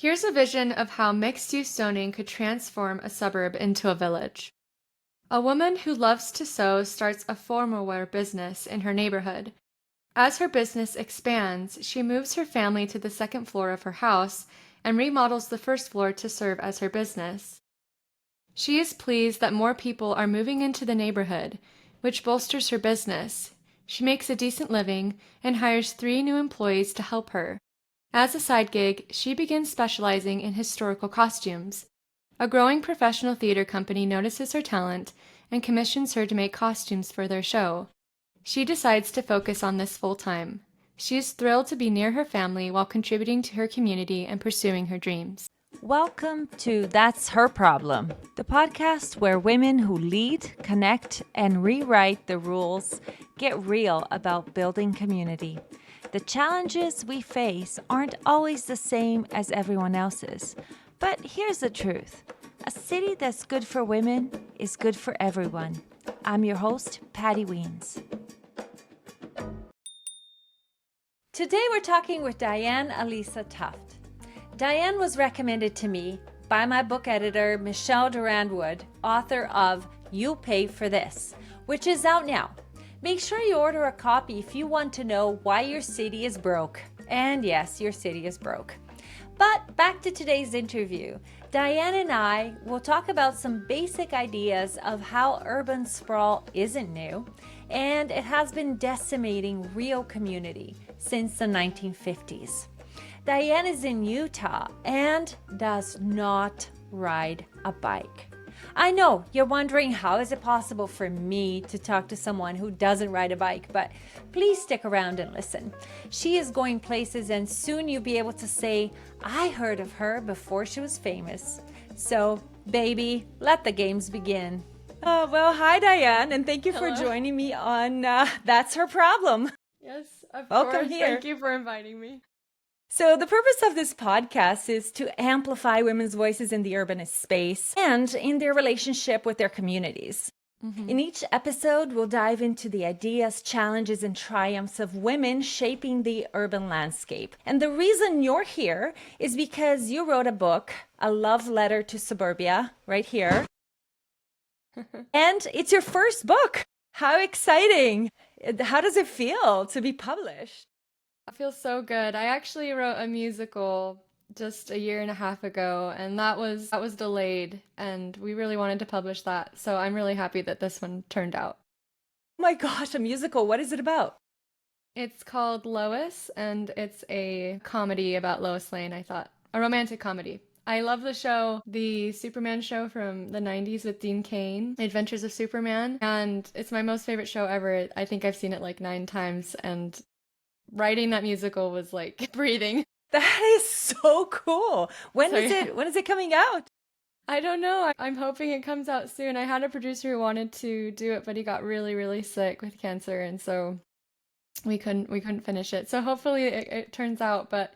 Here's a vision of how mixed-use zoning could transform a suburb into a village. A woman who loves to sew starts a formal wear business in her neighborhood. As her business expands, she moves her family to the second floor of her house and remodels the first floor to serve as her business. She is pleased that more people are moving into the neighborhood, which bolsters her business. She makes a decent living and hires 3 new employees to help her. As a side gig, she begins specializing in historical costumes. A growing professional theater company notices her talent and commissions her to make costumes for their show. She decides to focus on this full-time. She is thrilled to be near her family while contributing to her community and pursuing her dreams. Welcome to That's Her Problem, the podcast where women who lead, connect, and rewrite the rules get real about building community. The challenges we face aren't always the same as everyone else's. But here's the truth. A city that's good for women is good for everyone. I'm your host, Patty Weens. Today we're talking with Diane Alisa Tuft. Diane was recommended to me by my book editor, Michelle Durand-Wood, author of You Pay for This, which is out now. Make sure you order a copy if you want to know why your city is broke. And yes, your city is broke. But back to today's interview. Diane and I will talk about some basic ideas of how urban sprawl isn't new, and it has been decimating real community since the 1950s. Diane is in Utah and does not ride a bike. I know you're wondering, how is it possible for me to talk to someone who doesn't ride a bike, but please stick around and listen. She is going places and soon you'll be able to say, I heard of her before she was famous. So, baby, let the games begin. Well, hi, Diane, and thank you for joining me on That's Her Problem. Yes, of Welcome course. here. Thank you for inviting me. So the purpose of this podcast is to amplify women's voices in the urbanist space and in their relationship with their communities. In each episode, we'll dive into the ideas, challenges, and triumphs of women shaping the urban landscape. And the reason you're here is because you wrote a book, A Love Letter to Suburbia, right here. And it's your first book. How exciting! How does it feel to be published? It feels so good. I actually wrote a musical just a year and a half ago, and that was delayed, and we really wanted to publish that. So I'm really happy that this one turned out. Oh my gosh, a musical. What is it about? It's called Lois, and it's a comedy about Lois Lane, I thought. A romantic comedy. I love the show, the Superman show from the 90s with Dean Cain, Adventures of Superman, and it's my most favorite show ever. I think I've seen it like 9 times, and writing that musical was like breathing. That is so cool. When is it coming out? I don't know. I'm hoping it comes out soon. I had a producer who wanted to do it, but he got really, really sick with cancer, and so we couldn't finish it. So hopefully it turns out, but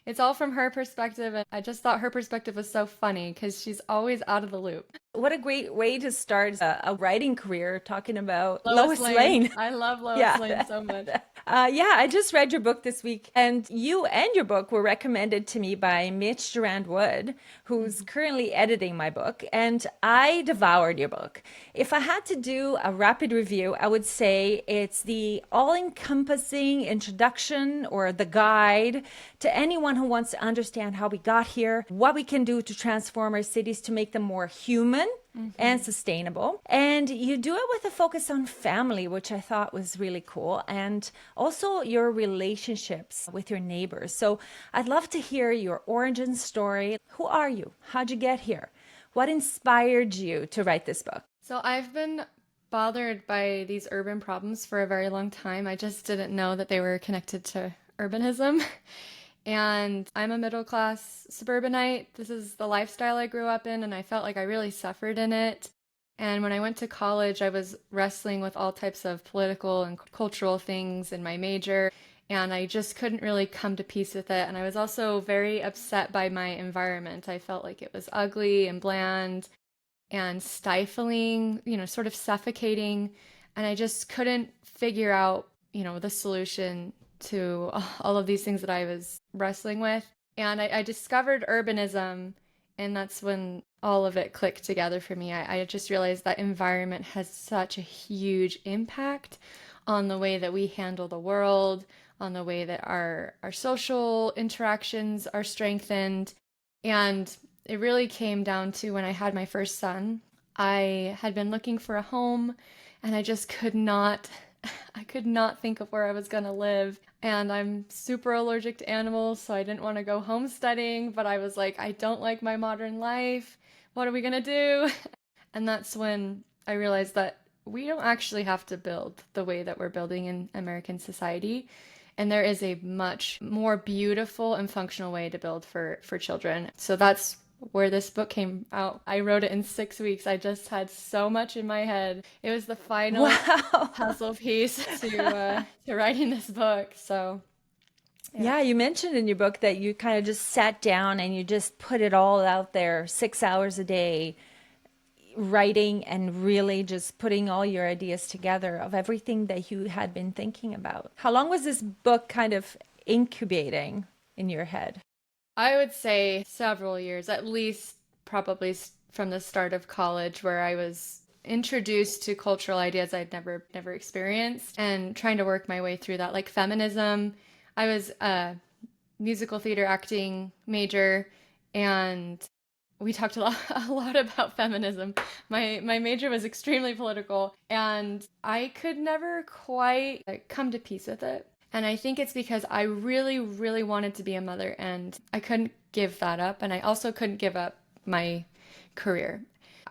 it's all from her perspective, and I just thought her perspective was so funny because she's always out of the loop. What a great way to start a writing career, talking about Lois Lane. I love Lois Lane so much. I just read your book this week, and you and your book were recommended to me by Mitch Durand-Wood, who's currently editing my book, and I devoured your book. If I had to do a rapid review, I would say it's the all-encompassing introduction or the guide to anyone who wants to understand how we got here, what we can do to transform our cities to make them more human and sustainable. And you do it with a focus on family, which I thought was really cool, and also your relationships with your neighbors. So I'd love to hear your origin story. Who are you? How'd you get here? What inspired you to write this book? So I've been bothered by these urban problems for a very long time. I just didn't know that they were connected to urbanism. And I'm a middle-class suburbanite. This is the lifestyle I grew up in, and I felt like I really suffered in it. And when I went to college, I was wrestling with all types of political and cultural things in my major, and I just couldn't really come to peace with it. And I was also very upset by my environment. I felt like it was ugly and bland and stifling, sort of suffocating. And I just couldn't figure out, the solution to all of these things that I was wrestling with. And I discovered urbanism, and that's when all of it clicked together for me. I just realized that environment has such a huge impact on the way that we handle the world, on the way that our social interactions are strengthened. And it really came down to when I had my first son. I had been looking for a home and I just could not I could not think of where I was going to live. And I'm super allergic to animals, so I didn't want to go homesteading, but I was like, I don't like my modern life. What are we going to do? And that's when I realized that we don't actually have to build the way that we're building in American society. And there is a much more beautiful and functional way to build for children. So that's where this book came out. I wrote it in 6 weeks. I just had so much in my head. It was the final Wow. puzzle piece to writing this book. So yeah. Yeah, you mentioned in your book that you kind of just sat down and you just put it all out there 6 hours a day, writing and really just putting all your ideas together of everything that you had been thinking about. How long was this book kind of incubating in your head? I would say several years, at least probably from the start of college, where I was introduced to cultural ideas I'd never experienced and trying to work my way through that, like feminism. I was a musical theater acting major, and we talked a lot about feminism. My major was extremely political, and I could never quite come to peace with it. And I think it's because I really, really wanted to be a mother, and I couldn't give that up. And I also couldn't give up my career.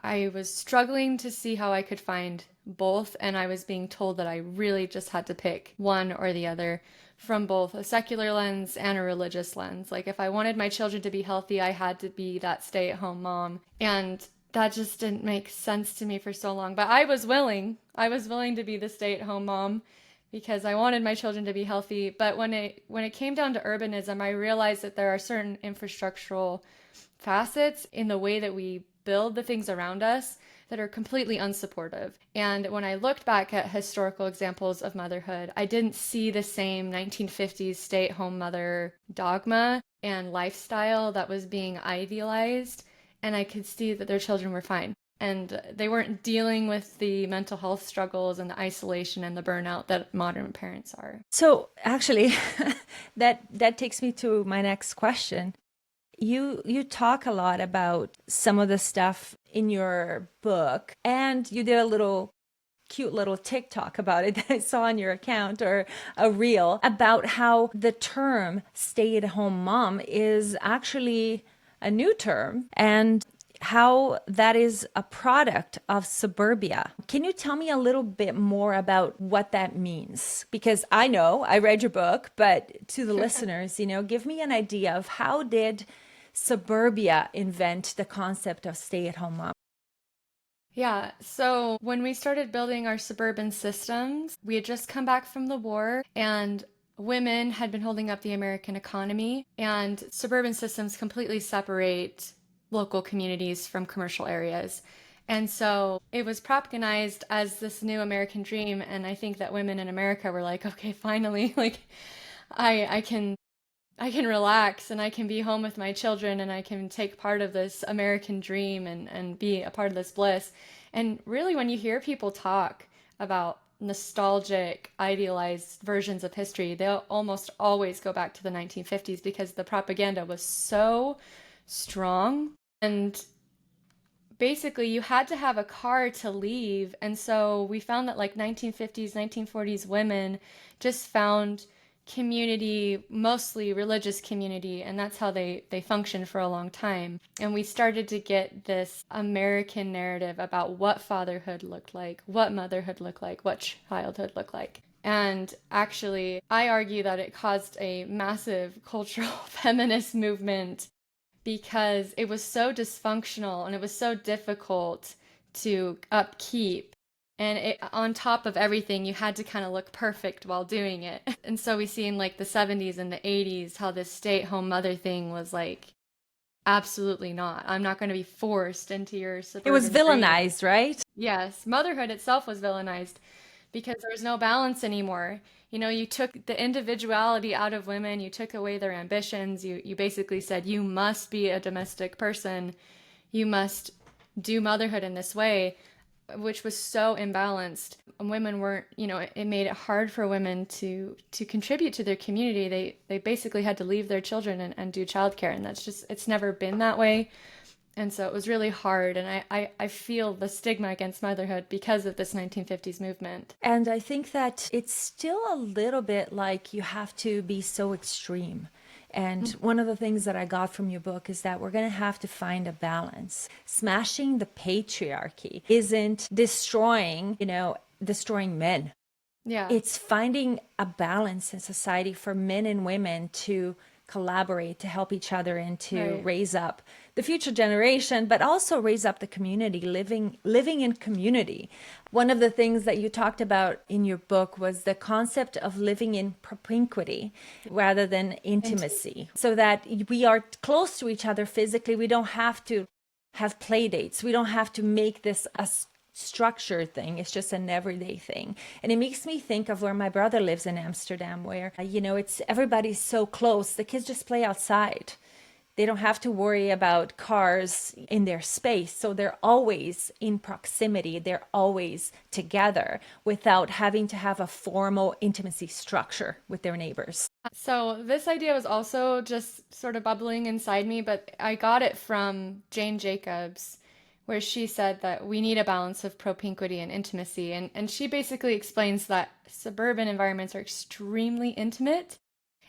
I was struggling to see how I could find both, and I was being told that I really just had to pick one or the other from both a secular lens and a religious lens. Like, if I wanted my children to be healthy, I had to be that stay at home mom. And that just didn't make sense to me for so long. But I was willing. I was willing to be the stay at home mom because I wanted my children to be healthy. But when it came down to urbanism, I realized that there are certain infrastructural facets in the way that we build the things around us that are completely unsupportive. And when I looked back at historical examples of motherhood, I didn't see the same 1950s stay-at-home mother dogma and lifestyle that was being idealized. And I could see that their children were fine. And they weren't dealing with the mental health struggles and the isolation and the burnout that modern parents are. So actually, that takes me to my next question. You talk a lot about some of the stuff in your book, and you did a cute little TikTok about it that I saw on your account, or a reel, about how the term stay-at-home mom is actually a new term and how that is a product of suburbia. Can you tell me a little bit more about what that means? Because I know I read your book, but to the listeners, give me an idea of how did suburbia invent the concept of stay-at-home mom? Yeah, so when we started building our suburban systems, we had just come back from the war, and women had been holding up the American economy, and suburban systems completely separate local communities from commercial areas. And so it was propagandized as this new American dream, and I think that women in America were like, okay, finally, like I can relax and I can be home with my children and I can take part of this American dream and be a part of this bliss. And really, when you hear people talk about nostalgic, idealized versions of history, they'll almost always go back to the 1950s because the propaganda was so strong. And basically, you had to have a car to leave. And so we found that, like, 1950s, 1940s women just found community, mostly religious community, and that's how they functioned for a long time. And we started to get this American narrative about what fatherhood looked like, what motherhood looked like, what childhood looked like. And actually, I argue that it caused a massive cultural feminist movement because it was so dysfunctional and it was so difficult to upkeep. And on top of everything, you had to kind of look perfect while doing it. And so we see in like the 70s and the 80s how this stay-at-home mother thing was like, absolutely not. I'm not going to be forced into your It was suburban dream. villainized, right? Yes, motherhood itself was villainized because there was no balance anymore. You took the individuality out of women, you took away their ambitions, you basically said you must be a domestic person, you must do motherhood in this way, which was so imbalanced. Women weren't, it made it hard for women to contribute to their community. They basically had to leave their children and do childcare, and that's just, it's never been that way. And so it was really hard. And I feel the stigma against motherhood because of this 1950s movement. And I think that it's still a little bit like you have to be so extreme. And one of the things that I got from your book is that we're going to have to find a balance. Smashing the patriarchy isn't destroying men. Yeah. It's finding a balance in society for men and women to collaborate, to help each other, and to raise up the future generation, but also raise up the community, living in community. One of the things that you talked about in your book was the concept of living in propinquity rather than intimacy, so that we are close to each other physically. We don't have to have play dates. We don't have to make this a structured thing. It's just an everyday thing. And it makes me think of where my brother lives in Amsterdam, where it's everybody's so close. The kids just play outside. They don't have to worry about cars in their space. So they're always in proximity. They're always together without having to have a formal intimacy structure with their neighbors. So this idea was also just sort of bubbling inside me, but I got it from Jane Jacobs, where she said that we need a balance of propinquity and intimacy. And she basically explains that suburban environments are extremely intimate,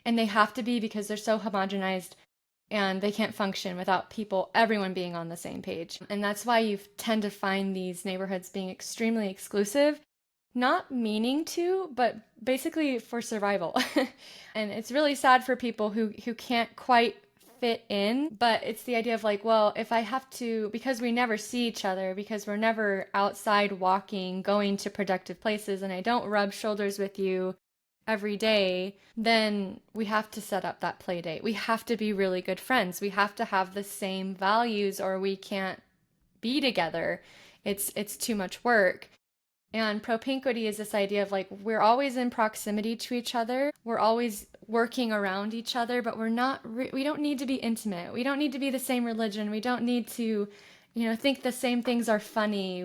and they have to be because they're so homogenized, and they can't function without everyone being on the same page. And that's why you tend to find these neighborhoods being extremely exclusive, not meaning to, but basically for survival. And it's really sad for people who can't quite fit in, but it's the idea of like, well, if I have to, because we never see each other, because we're never outside walking, going to productive places, and I don't rub shoulders with you every day, then we have to set up that play date. We have to be really good friends. We have to have the same values or we can't be together. It's too much work. And propinquity is this idea of like, we're always in proximity to each other. We're always working around each other, but we don't need to be intimate. We don't need to be the same religion. We don't need to, think the same things are funny.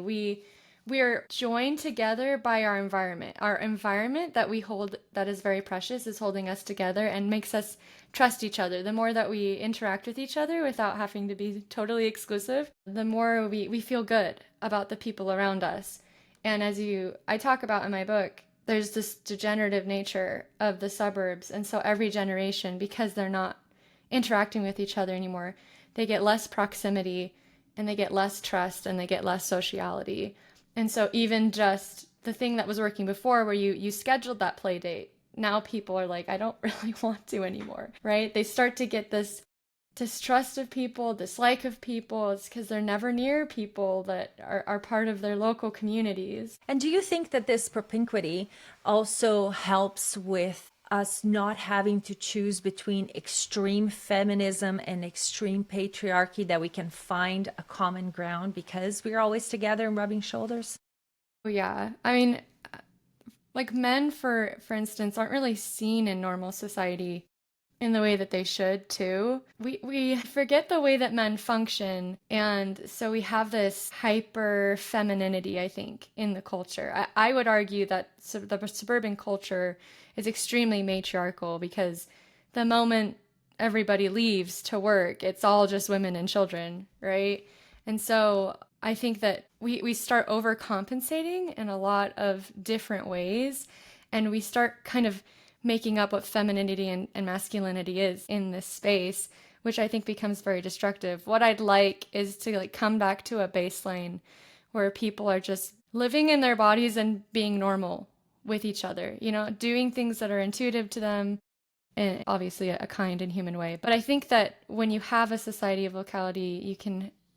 We're joined together by our environment. Our environment that we hold, that is very precious, is holding us together and makes us trust each other. The more that we interact with each other without having to be totally exclusive, the more we feel good about the people around us. And I talk about in my book, there's this degenerative nature of the suburbs. And so every generation, because they're not interacting with each other anymore, they get less proximity and they get less trust and they get less sociality. And so even just the thing that was working before where you scheduled that play date, now people are like, I don't really want to anymore, right? They start to get this distrust of people, dislike of people. It's because they're never near people that are part of their local communities. And do you think that this propinquity also helps with us not having to choose between extreme feminism and extreme patriarchy, that we can find a common ground because we're always together and rubbing shoulders? Yeah. I mean, like men, for instance, aren't really seen in normal society in the way that they should too. We forget the way that men function, and so we have this hyper femininity, I think, in the culture. I would argue that the suburban culture is extremely matriarchal because the moment everybody leaves to work, it's all just women and children, right? And so I think that we start overcompensating in a lot of different ways, and we start kind of making up what femininity and masculinity is in this space, which I think becomes very destructive. What I'd like is to like come back to a baseline where people are just living in their bodies and being normal with each other, doing things that are intuitive to them, in obviously a kind and human way. But I think that when you have a society of locality,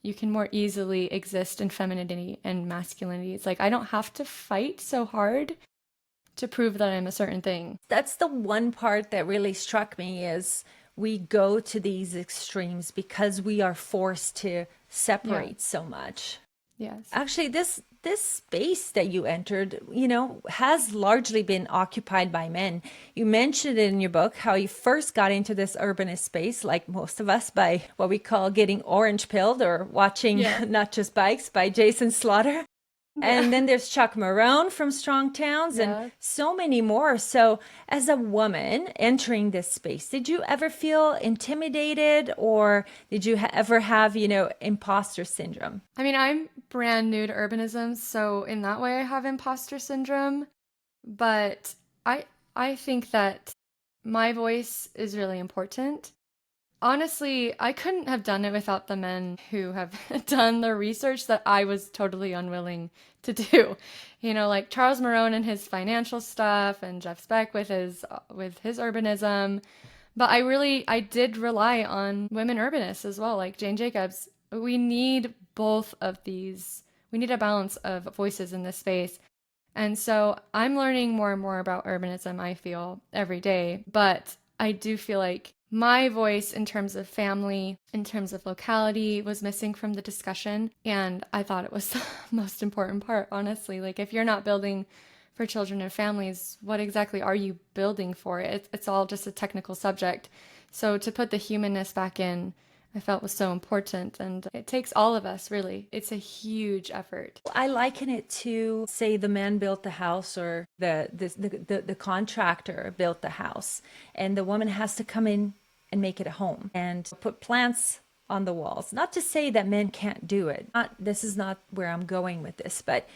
you can more easily exist in femininity and masculinity. It's like I don't have to fight so hard to prove that I'm a certain thing. That's the one part that really struck me, is we go to these extremes because we are forced to separate so much. Yes. Actually, this space that you entered, has largely been occupied by men. You mentioned in your book how you first got into this urbanist space, like most of us, by what we call getting orange pilled or watching Yeah. Not Just Bikes by Jason Slaughter. Yeah. And then there's Chuck Marone from Strong Towns and Yeah. so many more. So, as a woman entering this space, did you ever feel intimidated or did you ever have, imposter syndrome? I mean, I'm brand new to urbanism, so in that way I have imposter syndrome, but I I think that my voice is really important. Honestly, I couldn't have done it without the men who have done the research that I was totally unwilling to do. Like Charles Marone and his financial stuff and Jeff Speck with his urbanism. But I did rely on women urbanists as well, like Jane Jacobs. We need both of these. We need a balance of voices in this space. And so I'm learning more and more about urbanism, I feel, every day. But I do feel like my voice in terms of family, in terms of locality, was missing from the discussion. And I thought it was the most important part, honestly. Like, if you're not building for children and families, what exactly are you building for? It's all just a technical subject. So to put the humanness back in, I felt was so important. And it takes all of us, really. It's a huge effort. I liken it to, say, the man built the house or the contractor built the house, and the woman has to come in and make it a home and put plants on the walls. Not to say that men can't do it. This is not where I'm going with this, but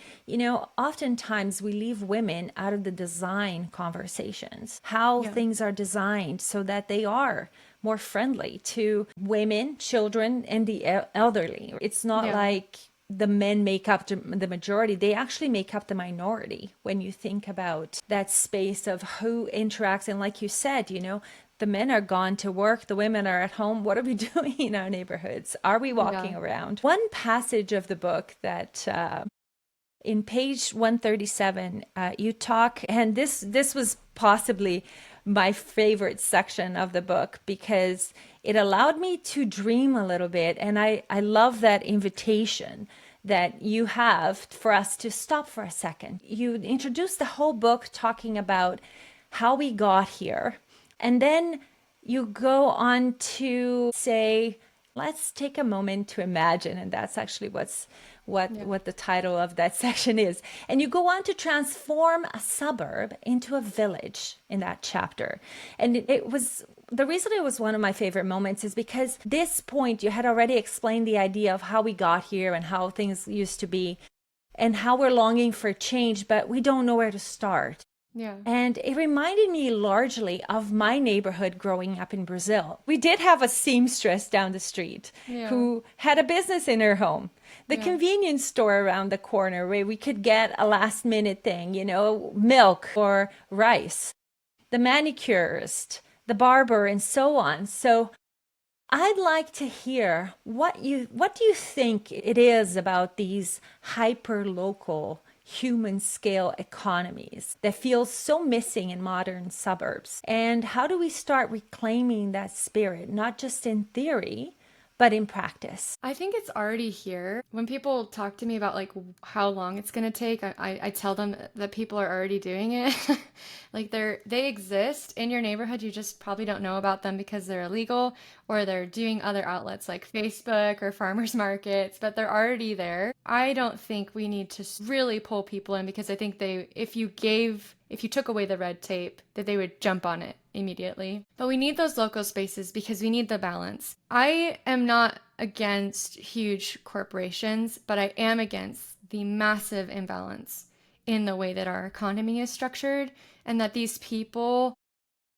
oftentimes we leave women out of the design conversations. How Yeah. things are designed so that they are more friendly to women, children, and the elderly. It's not Yeah. like the men make up the majority. They actually make up the minority when you think about that space of who interacts. And like you said, the men are gone to work, the women are at home. What are we doing in our neighborhoods? Are we Yeah. walking around? One passage of the book that in page 137, you talk, and this was possibly my favorite section of the book because it allowed me to dream a little bit. And I love that invitation that you have for us to stop for a second. You introduce the whole book talking about how we got here. And then you go on to say, let's take a moment to imagine. And that's actually Yeah. what the title of that section is. And you go on to transform a suburb into a village in that chapter. And it was the reason it was one of my favorite moments is because this point you had already explained the idea of how we got here and how things used to be and how we're longing for change, but we don't know where to start. Yeah. And it reminded me largely of my neighborhood growing up in Brazil. We did have a seamstress down the street Yeah. who had a business in her home. The Yeah. convenience store around the corner where we could get a last minute thing, milk or rice. The manicurist, the barber, and so on. So I'd like to hear what do you think it is about these hyper local human scale economies that feel so missing in modern suburbs? And how do we start reclaiming that spirit, not just in theory, but in practice? I think it's already here. When people talk to me about like how long it's gonna take, I tell them that people are already doing it. Like they exist in your neighborhood. You just probably don't know about them because they're illegal or they're doing other outlets like Facebook or farmers markets, but they're already there. I don't think we need to really pull people in because I think if you took away the red tape, that they would jump on it immediately. But we need those local spaces because we need the balance. I am not against huge corporations, but I am against the massive imbalance in the way that our economy is structured and that these people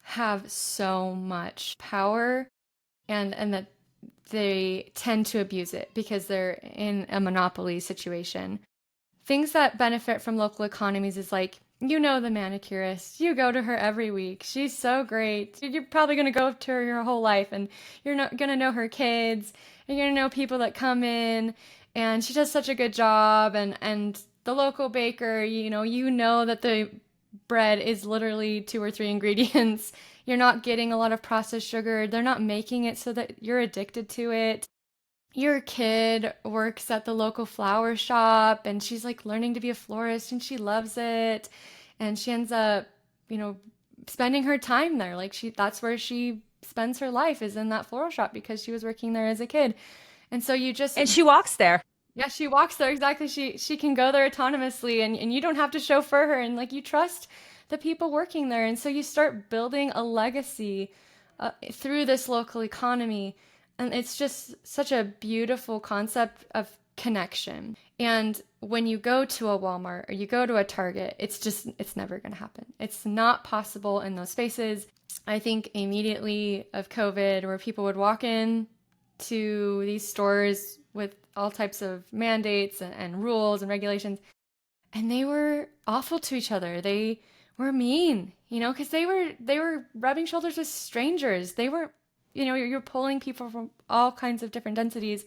have so much power and that they tend to abuse it because they're in a monopoly situation. Things that benefit from local economies is like, the manicurist. You go to her every week. She's so great. You're probably going to go to her your whole life and you're not going to know her kids. And you're going to know people that come in and she does such a good job. And the local baker, you know that the bread is literally 2 or 3 ingredients. You're not getting a lot of processed sugar. They're not making it so that you're addicted to it. your kid works at the local flower shop and she's like learning to be a florist and she loves it. And she ends up, you know, spending her time there. Like that's where she spends her life is in that floral shop because she was working there as a kid. And so you just And she walks there. yeah, she walks there exactly. She can go there autonomously and you don't have to chauffeur her and like you trust the people working there. And so you start building a legacy through this local economy. And it's just such a beautiful concept of connection. And when you go to a Walmart or you go to a Target, it's never going to happen. It's not possible in those spaces. I think immediately of COVID, where people would walk in to these stores with all types of mandates and rules and regulations, and they were awful to each other. They were mean, because they were rubbing shoulders with strangers. They were, you're pulling people from all kinds of different densities,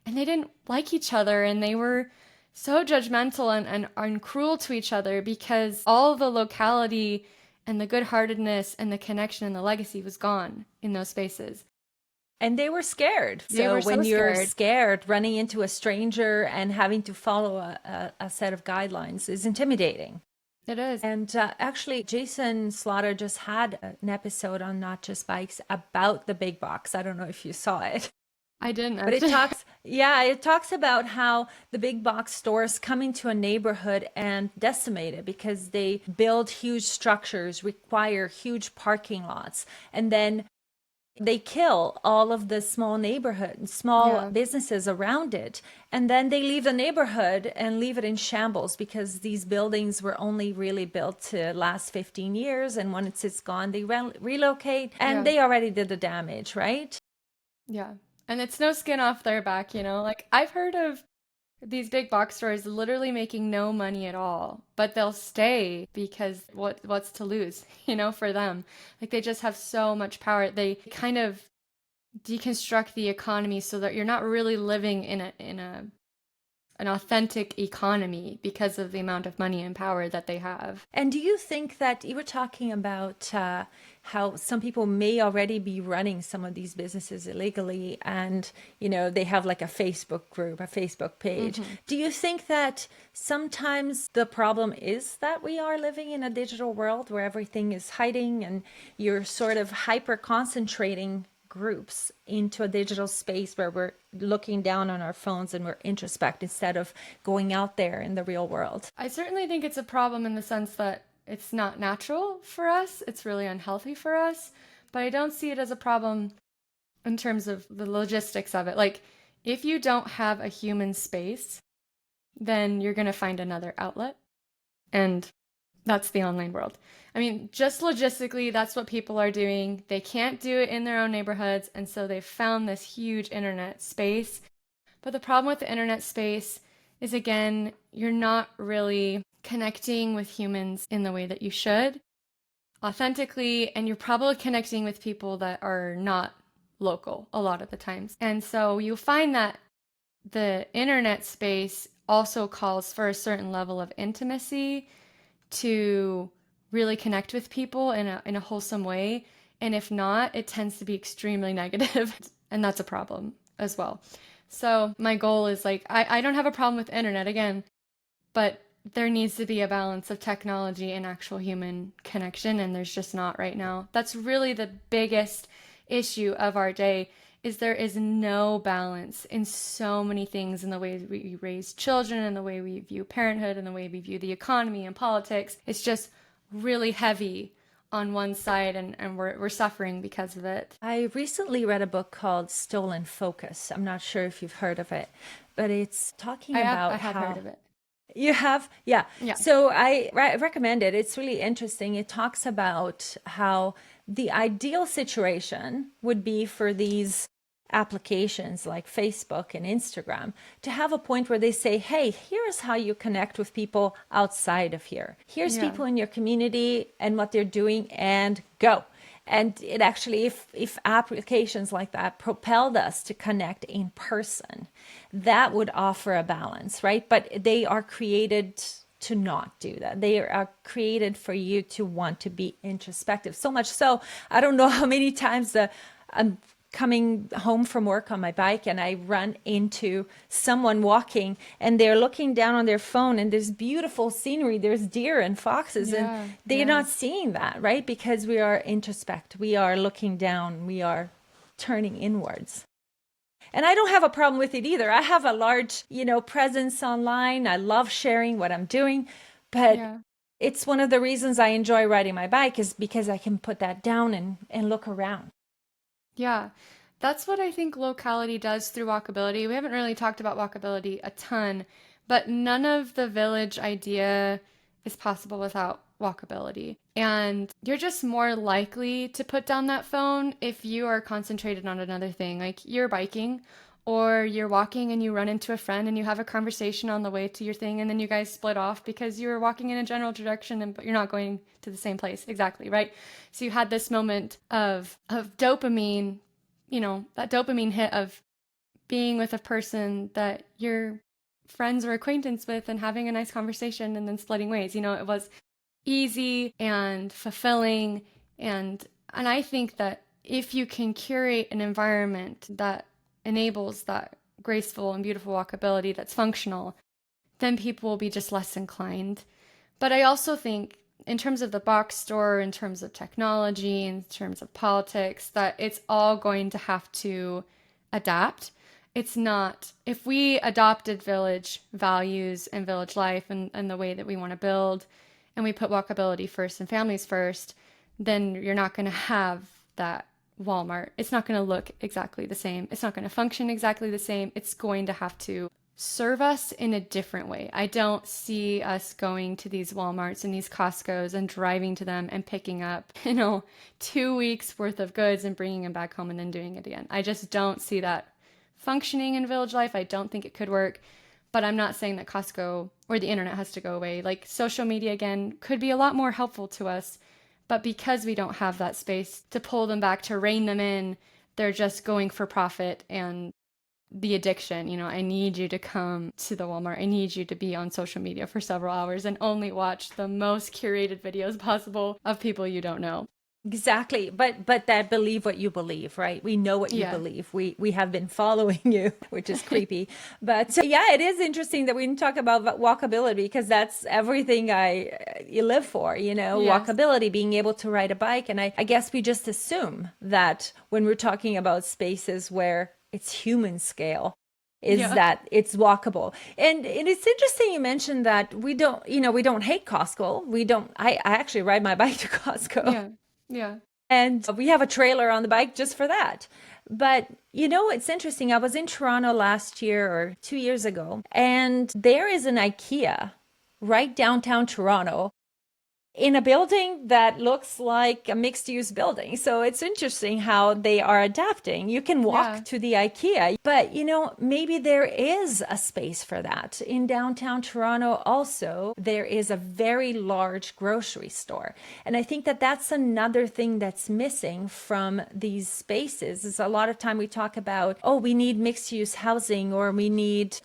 and they didn't like each other, and they were so judgmental and cruel to each other because all the locality and the good-heartedness and the connection and the legacy was gone in those spaces. And they were scared. They So were so when you're scared. scared, running into a stranger and having to follow a set of guidelines is intimidating. It is. And actually, Jason Slaughter just had an episode on Not Just Bikes about the big box. I don't know if you saw it. I didn't But actually. it talks about how the big box stores come into a neighborhood and decimate it because they build huge structures, require huge parking lots, and then they kill all of the small Yeah. businesses around it. And then they leave the neighborhood and leave it in shambles because these buildings were only really built to last 15 years. And once it's gone, they relocate and Yeah. they already did the damage, right? Yeah. And it's no skin off their back, Like I've heard of these big box stores literally making no money at all, but they'll stay because what's to lose, for them. Like they just have so much power. They kind of deconstruct the economy so that you're not really living in an authentic economy because of the amount of money and power that they have. And do you think that you were talking about how some people may already be running some of these businesses illegally and, they have like a Facebook group, a Facebook page. Do you think that sometimes the problem is that we are living in a digital world where everything is hiding and you're sort of hyper concentrating groups into a digital space where we're looking down on our phones and we're introspect instead of going out there in the real world? I certainly think it's a problem in the sense that it's not natural for us. It's really unhealthy for us. But I don't see it as a problem in terms of the logistics of it. Like, if you don't have a human space, then you're going to find another outlet. And that's the online world. I mean, just logistically, that's what people are doing. They can't do it in their own neighborhoods. And so they've found this huge internet space. But the problem with the internet space is, again, you're not really connecting with humans in the way that you should authentically. And you're probably connecting with people that are not local a lot of the times. And so you'll find that the internet space also calls for a certain level of intimacy to really connect with people in a wholesome way. And if not, it tends to be extremely negative. And that's a problem as well. So my goal is like, I don't have a problem with internet again, but there needs to be a balance of technology and actual human connection. And there's just not right now. That's really the biggest issue of our day is there is no balance in so many things in the way we raise children and the way we view parenthood and the way we view the economy and politics. It's just really heavy on one side and we're suffering because of it. I recently read a book called Stolen Focus. I'm not sure if you've heard of it, but it's talking about I have how... heard of it. You have? Yeah. Yeah. So I recommend it. It's really interesting. It talks about how the ideal situation would be for these applications like Facebook and Instagram to have a point where they say, hey, here's how you connect with people outside of here. Here's people in your community and what they're doing, and go. And it actually, if applications like that propelled us to connect in person, that would offer a balance, right? But they are created to not do that. They are created for you to want to be introspective. So much so, I don't know how many times coming home from work on my bike and I run into someone walking and they're looking down on their phone and there's beautiful scenery, there's deer and foxes, and Yeah, they're yeah, not seeing that, right? Because we are introspect, we are looking down, we are turning inwards. And I don't have a problem with it either. I have a large, presence online. I love sharing what I'm doing, but yeah. it's one of the reasons I enjoy riding my bike is because I can put that down and look around. Yeah, that's what I think locality does through walkability. We haven't really talked about walkability a ton, but none of the village idea is possible without walkability. And you're just more likely to put down that phone if you are concentrated on another thing, like you're biking or you're walking and you run into a friend and you have a conversation on the way to your thing and then you guys split off because you were walking in a general direction and but you're not going to the same place exactly, right? So you had this moment of dopamine, that dopamine hit of being with a person that you're friends or acquaintance with and having a nice conversation and then splitting ways. It was easy and fulfilling, and I think that if you can curate an environment that enables that graceful and beautiful walkability that's functional, then people will be just less inclined. But I also think, in terms of the box store, in terms of technology, in terms of politics, that it's all going to have to adapt. It's not, if we adopted village values and village life and the way that we want to build, and we put walkability first and families first, then you're not going to have that Walmart. It's not going to look exactly the same. It's not going to function exactly the same. It's going to have to serve us in a different way. I don't see us going to these Walmarts and these Costco's and driving to them and picking up, 2 weeks worth of goods and bringing them back home and then doing it again. I just don't see that functioning in village life. I don't think it could work. But I'm not saying that Costco or the internet has to go away. Like social media, again, could be a lot more helpful to us. But because we don't have that space to pull them back, to rein them in, they're just going for profit and the addiction. I need you to come to the Walmart. I need you to be on social media for several hours and only watch the most curated videos possible of people you don't know. Exactly. But that believe what you believe, right? We know what you Yeah. believe. We have been following you, which is creepy. But yeah, it is interesting that we didn't talk about walkability because that's everything you live for, Yes. walkability, being able to ride a bike. And I guess we just assume that when we're talking about spaces where it's human scale, is Yeah. that it's walkable. And it's interesting you mentioned that we don't hate Costco. We don't, I actually ride my bike to Costco. Yeah. Yeah. And we have a trailer on the bike just for that. But it's interesting. I was in Toronto last year or 2 years ago, and there is an IKEA right downtown Toronto in a building that looks like a mixed-use building. So it's interesting how they are adapting. You can walk Yeah. to the IKEA, but maybe there is a space for that. In downtown Toronto also, there is a very large grocery store. And I think that that's another thing that's missing from these spaces is a lot of time we talk about, oh, we need mixed-use housing or we need,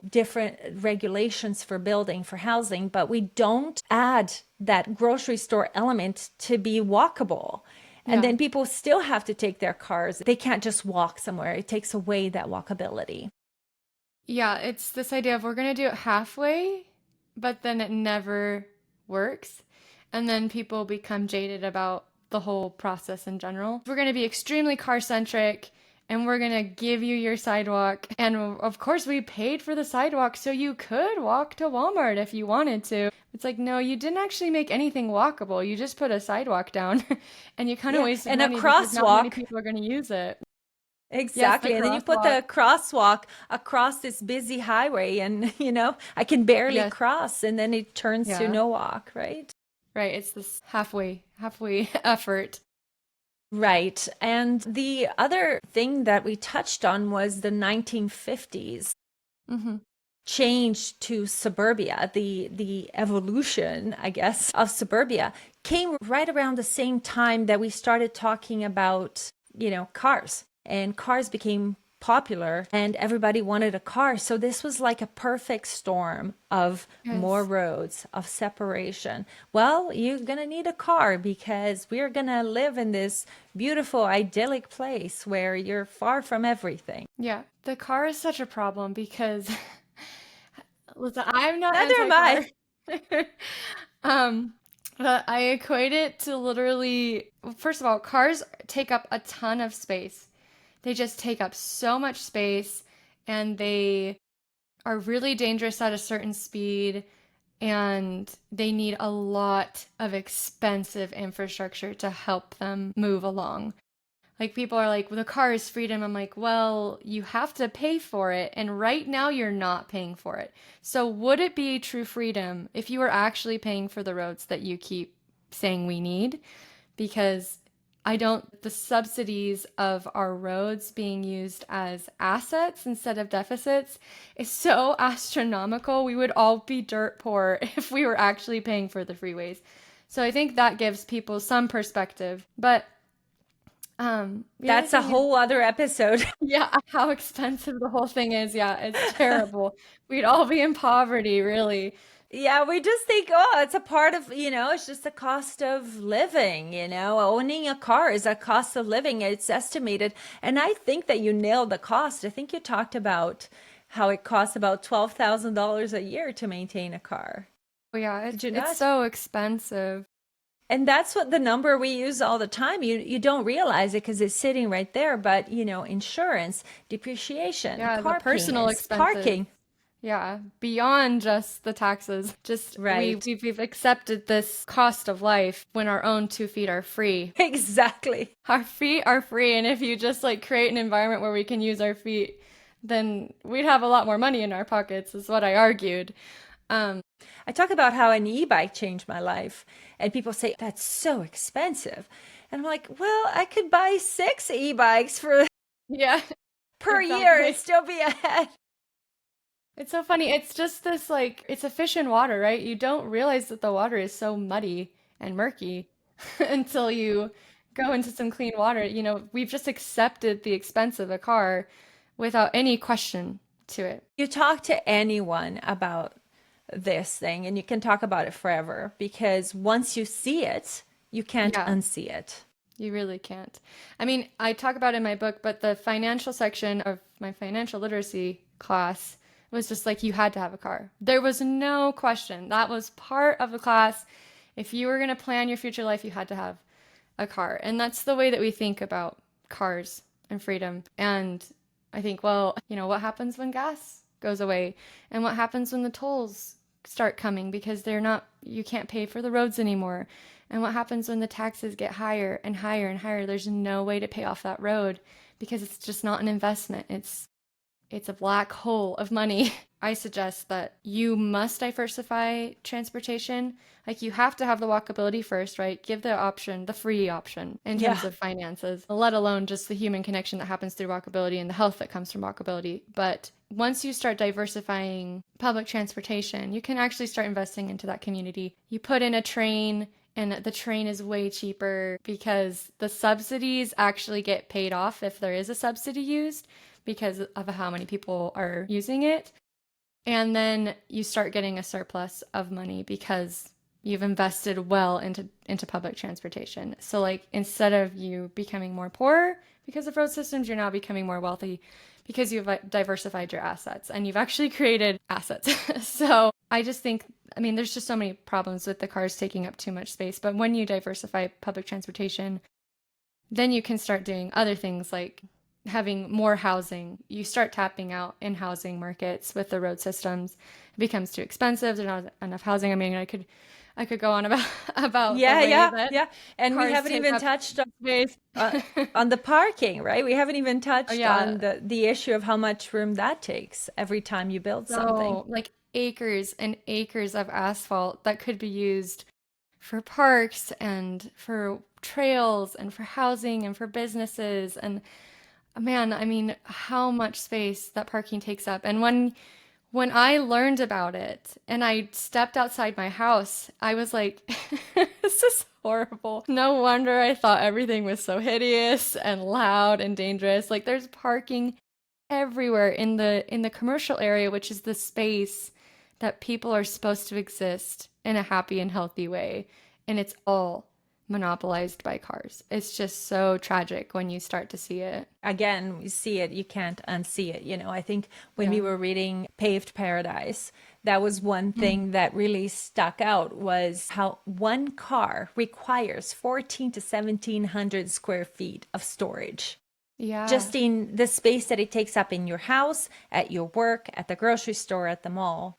different regulations for building, for housing, but we don't add that grocery store element to be walkable. And Yeah. then people still have to take their cars. They can't just walk somewhere. It takes away that walkability. Yeah, it's this idea of we're going to do it halfway, but then it never works. And then people become jaded about the whole process in general. We're going to be extremely car-centric and we're going to give you your sidewalk. And of course, we paid for the sidewalk so you could walk to Walmart if you wanted to. It's like, no, you didn't actually make anything walkable. You just put a sidewalk down and you kind of Yeah. wasted And a money because not many crosswalk. people are going to use it. Yes, the Exactly. And then you put crosswalk. the crosswalk across this busy highway and, I can barely Yes. cross and then it turns to Yeah. no walk, right? Right. It's this halfway effort. Right. And the other thing that we touched on was the 1950s Mm-hmm. change to suburbia. The evolution, I guess, of suburbia came right around the same time that we started talking about, cars. And cars became popular and everybody wanted a car. So this was like a perfect storm of more Yes. roads, of separation. Well, you're going to need a car because we're going to live in this beautiful, idyllic place where you're far from everything. Yeah, the car is such a problem because listen, I'm not Neither am anti-car. I. Um, but I equate it to literally, first of all, cars take up a ton of space. They just take up so much space and they are really dangerous at a certain speed and they need a lot of expensive infrastructure to help them move along. Like people are like, well, the car is freedom. I'm like, well, you have to pay for it. And right now you're not paying for it. So would it be true freedom if you were actually paying for the roads that you keep saying we need? Because I don't, the subsidies of our roads being used as assets instead of deficits is so astronomical. We would all be dirt poor if we were actually paying for the freeways. So I think that gives people some perspective. But the other That's a thing is, whole other episode. yeah, how expensive the whole thing is. Yeah, it's terrible. We'd all be in poverty, really. Yeah, we just think, oh, it's a part of, it's just the cost of living, Owning a car is a cost of living. It's estimated. And I think that you nailed the cost. I think you talked about how it costs about $12,000 a year to maintain a car. Oh, yeah, Did you it's not? so expensive. And that's what the number we use all the time. You don't realize it because it's sitting right there, but insurance, depreciation, Yeah, the car personal payments, expenses. parking. Yeah, beyond just the taxes. Just Right. we've accepted this cost of life when our own 2 feet are free. Exactly. Our feet are free, and if you just like create an environment where we can use our feet, then we'd have a lot more money in our pockets, is what I argued. I talk about how an e-bike changed my life, and people say that's so expensive. And I'm like, well, I could buy 6 e-bikes for Yeah, per year and exactly. still be ahead. It's so funny. It's just this like it's a fish in water, right? You don't realize that the water is so muddy and murky until you go into some clean water. We've just accepted the expense of a car without any question to it. You talk to anyone about this thing, and you can talk about it forever because once you see it, you can't Yeah, unsee it. you really can't. I mean, I talk about it in my book, but the financial section of my financial literacy class was just like you had to have a car. There was no question. That was part of the class. If you were going to plan your future life, you had to have a car. And that's the way that we think about cars and freedom. And I think, well, what happens when gas goes away? And what happens when the tolls start coming because you can't pay for the roads anymore? And what happens when the taxes get higher and higher and higher? There's no way to pay off that road because it's just not an investment. It's a black hole of money. I suggest that you must diversify transportation. Like you have to have the walkability first, right? Give the option, the free option in Yeah. terms of finances, let alone just the human connection that happens through walkability and the health that comes from walkability. But once you start diversifying public transportation, you can actually start investing into that community. You put in a train and the train is way cheaper because the subsidies actually get paid off if there is a subsidy used because of how many people are using it. And then you start getting a surplus of money because you've invested well into public transportation. So like instead of you becoming more poor because of road systems, you're now becoming more wealthy because you've diversified your assets and you've actually created assets. So I just think, I mean, there's just so many problems with the cars taking up too much space. But when you diversify public transportation, then you can start doing other things like having more housing. You start tapping out in housing markets with the road systems. It becomes too expensive. There's not enough housing. I mean, I could go on about about the Yeah, way yeah, that yeah. And we cars haven't take even up touched space. uh, on the parking, right? We haven't even Oh touched yeah. on the issue of how much room that takes every time you build something. So like acres and acres of asphalt that could be used for parks and for trails and for housing and for businesses and man, I mean, how much space that parking takes up. And when I learned about it and I stepped outside my house, I was like, this is horrible. No wonder I thought everything was so hideous and loud and dangerous. Like there's parking everywhere in the commercial area, which is the space that people are supposed to exist in a happy and healthy way, and it's all monopolized by cars. It's just so tragic when you start to see it. Again, you see it, you can't unsee it. I think when we Yeah. were reading Paved Paradise, that was one thing that really stuck out was how one car requires 14 to 1700 square feet of storage. Yeah. Just in the space that it takes up in your house, at your work, at the grocery store, at the mall.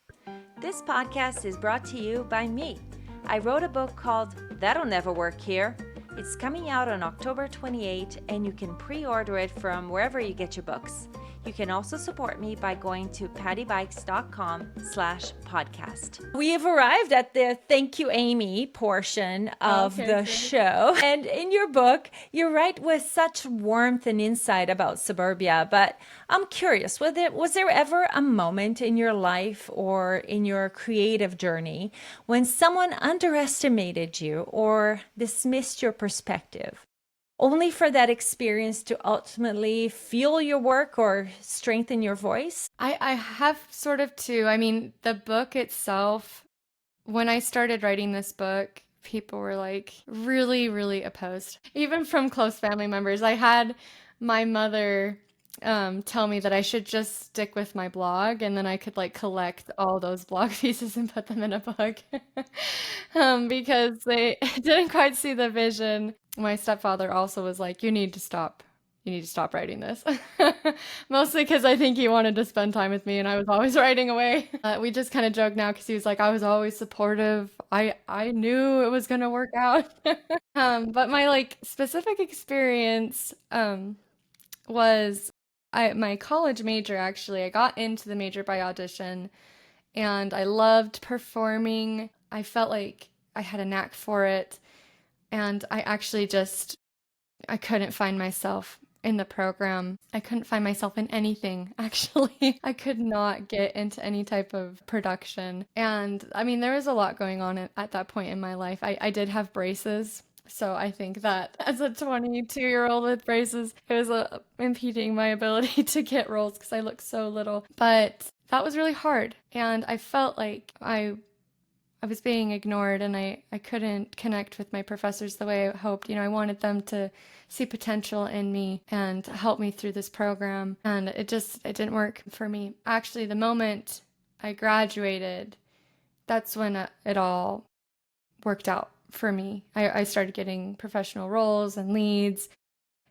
This podcast is brought to you by me. I wrote a book called That'll Never Work Here. It's coming out on October 28, and you can pre-order it from wherever you get your books. You can also support me by going to pattybikes.com/podcast. We have arrived at the thank you, Amy portion of the show. And in your book, you write with such warmth and insight about suburbia. But I'm curious, was there ever a moment in your life or in your creative journey when someone underestimated you or dismissed your perspective, only for that experience to ultimately fuel your work or strengthen your voice? I have sort of too. I mean, the book itself, when I started writing this book, people were like really, really opposed, even from close family members. I had my mother tell me that I should just stick with my blog and then I could like collect all those blog pieces and put them in a book because they didn't quite see the vision. My stepfather also was like, you need to stop. You need to stop writing this. Mostly because I think he wanted to spend time with me and I was always writing away. We just kind of joke now because he was like, I was always supportive. I knew it was going to work out. But my like specific experience was my college major actually. I got into the major by audition and I loved performing. I felt like I had a knack for it and I couldn't find myself in the program. I couldn't find myself in anything, actually. I could not get into any type of production. And I mean, there was a lot going on at that point in my life. I did have braces. So I think that as a 22-year-old with braces, it was impeding my ability to get roles because I look so little. But that was really hard. And I felt like I was being ignored and I couldn't connect with my professors the way I hoped. I wanted them to see potential in me and help me through this program. And it didn't work for me. Actually, the moment I graduated, that's when it all worked out for me. I started getting professional roles and leads.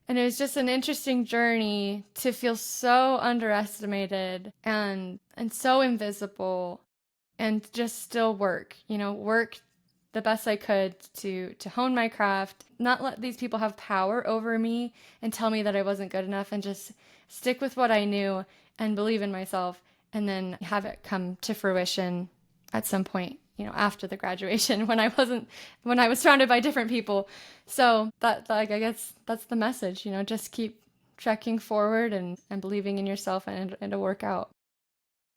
And it was just an interesting journey to feel so underestimated and so invisible and just still work the best I could to hone my craft, not let these people have power over me and tell me that I wasn't good enough, and just stick with what I knew and believe in myself, and then have it come to fruition at some point, after the graduation when I was surrounded by different people. So that, like, I guess that's the message, just keep trekking forward and believing in yourself and it'll work out.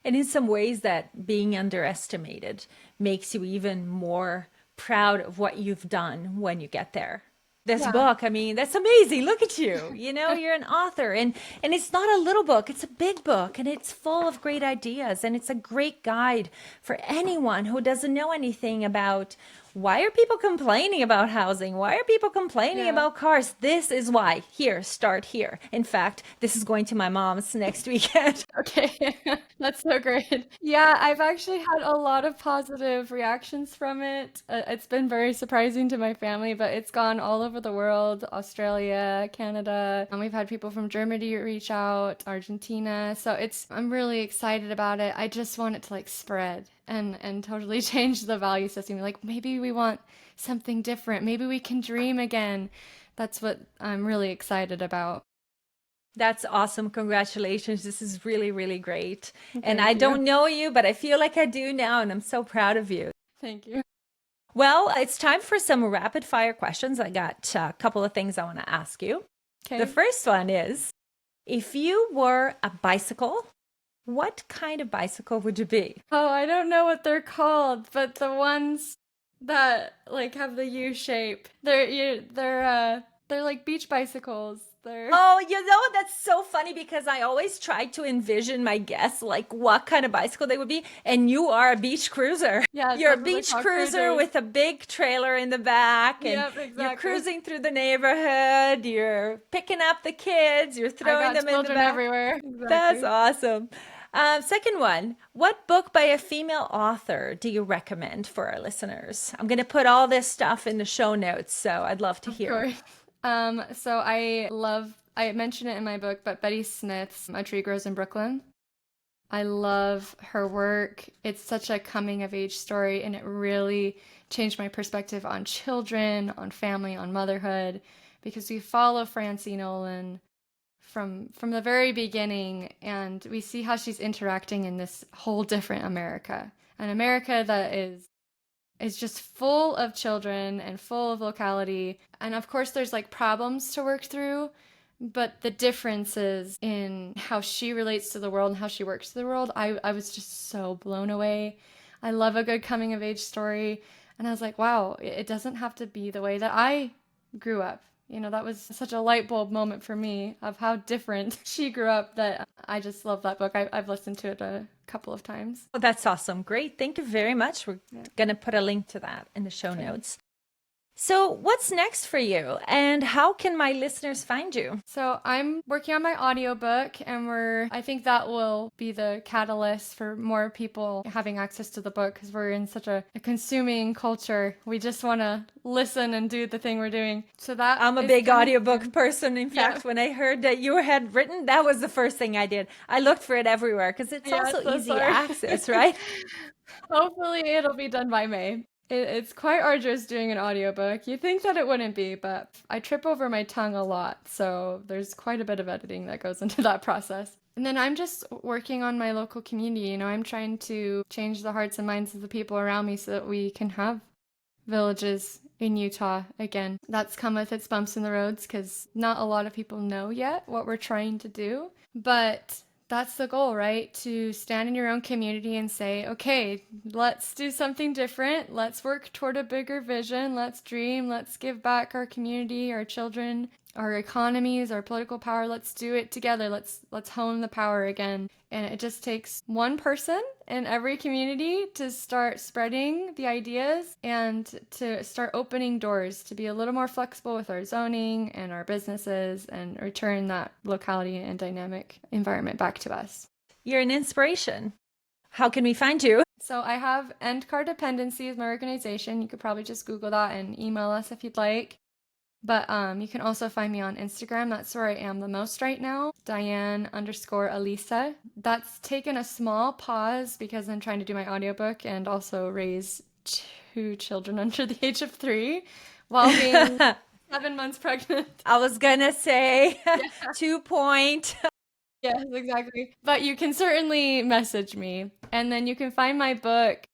And in some ways, that being underestimated makes you even more proud of what you've done when you get there. This book, I mean, that's amazing. Look at you. You're an author, and it's not a little book, it's a big book, and it's full of great ideas, and it's a great guide for anyone who doesn't know anything about why are people complaining about housing? Why are people complaining about cars? This is why. Here, start here. In fact, this is going to my mom's next weekend. Okay, that's so great. Yeah, I've actually had a lot of positive reactions from it. It's been very surprising to my family, but it's gone all over the world, Australia, Canada. And we've had people from Germany reach out, Argentina. So I'm really excited about it. I just want it to like spread and totally change the value system. Like maybe we want something different. Maybe we can dream again. That's what I'm really excited about. That's awesome. Congratulations. This is really, really great. And Thank I you. don't know you, but I feel like I do now, and I'm so proud of you. Thank you. Well, it's time for some rapid fire questions. I got a couple of things I want to ask you. Okay. The first one is, if you were a bicycle, what kind of bicycle would you be? Oh, I don't know what they're called, but the ones that like have the U shape. They're like beach bicycles. there. Oh, that's so funny because I always try to envision my guests, like what kind of bicycle they would be. And you are a beach cruiser. Yes, You're a that's what they're beach called, cruiser cruisers. with a big trailer in the back, and Yep, you're exactly. cruising through the neighborhood. You're picking up the kids. You're I throwing got them in the children back. everywhere. That's Exactly. awesome. Second one, what book by a female author do you recommend for our listeners? I'm going to put all this stuff in the show notes, so I'd love to Of hear. course. So I mentioned it in my book, but Betty Smith's A Tree Grows in Brooklyn. I love her work. It's such a coming of age story, and it really changed my perspective on children, on family, on motherhood, because we follow Francie Nolan from the very beginning, and we see how she's interacting in this whole different America, an America that is just full of children and full of locality. And of course, there's like problems to work through, but the differences in how she relates to the world and how she works to the world, I was just so blown away. I love a good coming of age story. And I was like, wow, it doesn't have to be the way that I grew up. You know, that was such a light bulb moment for me of how different she grew up that I just love that book. I've listened to it a couple of times. Oh, that's awesome. Great. Thank you very much. We're going to put a link to that in the show notes. So what's next for you, and how can my listeners find you? So I'm working on my audiobook, and I think that will be the catalyst for more people having access to the book, because we're in such a consuming culture. We just want to listen and do the thing we're doing. So that I'm a big audiobook person. In fact, when I heard that you had written, that was the first thing I did. I looked for it everywhere because it's also easy access, right? Hopefully it'll be done by May. It's quite arduous doing an audiobook. You think that it wouldn't be, but I trip over my tongue a lot, so there's quite a bit of editing that goes into that process. And then I'm just working on my local community. You know, I'm trying to change the hearts and minds of the people around me so that we can have villages in Utah again. That's come with its bumps in the roads because not a lot of people know yet what we're trying to do, but that's the goal, right? To stand in your own community and say, okay, let's do something different. Let's work toward a bigger vision. Let's dream. Let's give back our community, our children, our economies, our political power. Let's do it together. Let's hone the power again. And it just takes one person in every community to start spreading the ideas and to start opening doors to be a little more flexible with our zoning and our businesses and return that locality and dynamic environment back to us. You're an inspiration. How can we find you? So I have End Car Dependency as my organization. You could probably just Google that and email us if you'd like. But you can also find me on Instagram. That's where I am the most right now. Diane_Alisa. That's taken a small pause because I'm trying to do my audiobook and also raise 2 children under the age of 3 while being 7 months pregnant. I was gonna say 2 point. Yes, exactly. But you can certainly message me. And then you can find my book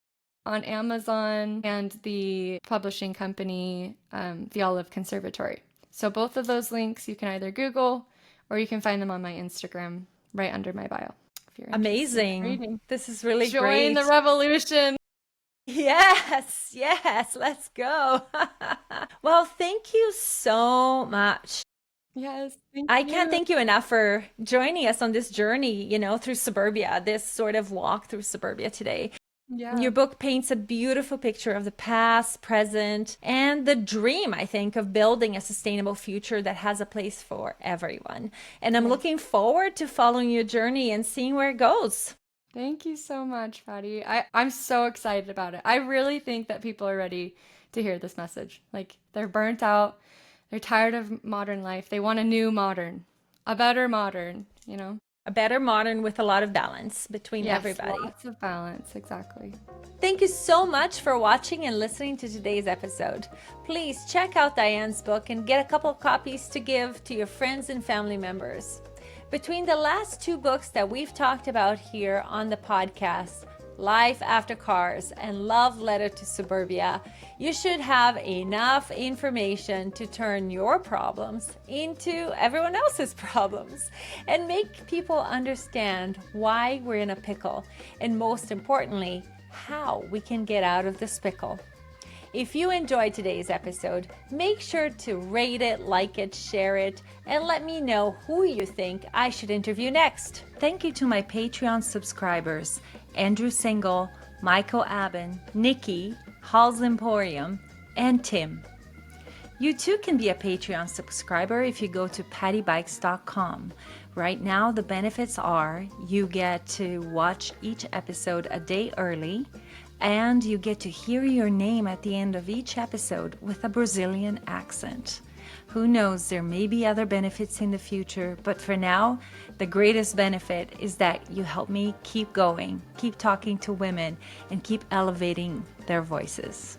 on Amazon and the publishing company, The Olive Conservatory. So both of those links you can either Google or you can find them on my Instagram right under my bio. If you're Amazing. This is really Join great. the revolution. Yes, let's go. Well, thank you so much. Yes, I can't thank you enough for joining us on this journey, through Suburbia, this sort of walk through Suburbia today. Yeah. Your book paints a beautiful picture of the past, present, and the dream, I think, of building a sustainable future that has a place for everyone. And I'm looking forward to following your journey and seeing where it goes. Thank you so much, Patty. I'm so excited about it. I really think that people are ready to hear this message. Like, they're burnt out. They're tired of modern life. They want a new modern, a better modern, A better modern with a lot of balance between everybody. Lots of balance, exactly. Thank you so much for watching and listening to today's episode. Please check out Diane's book and get a couple copies to give to your friends and family members. Between the last 2 books that we've talked about here on the podcast, Life After Cars and Love Letter to Suburbia, you should have enough information to turn your problems into everyone else's problems and make people understand why we're in a pickle and, most importantly, how we can get out of this pickle. If you enjoyed today's episode, make sure to rate it, like it, share it, and let me know who you think I should interview next. Thank you to my Patreon subscribers, Andrew Single, Michael Aben, Nikki, Halls Emporium, and Tim. You too can be a Patreon subscriber if you go to pattybikes.com. Right now, the benefits are you get to watch each episode a day early, and you get to hear your name at the end of each episode with a Brazilian accent. Who knows, there may be other benefits in the future, but for now, the greatest benefit is that you help me keep going, keep talking to women, and keep elevating their voices.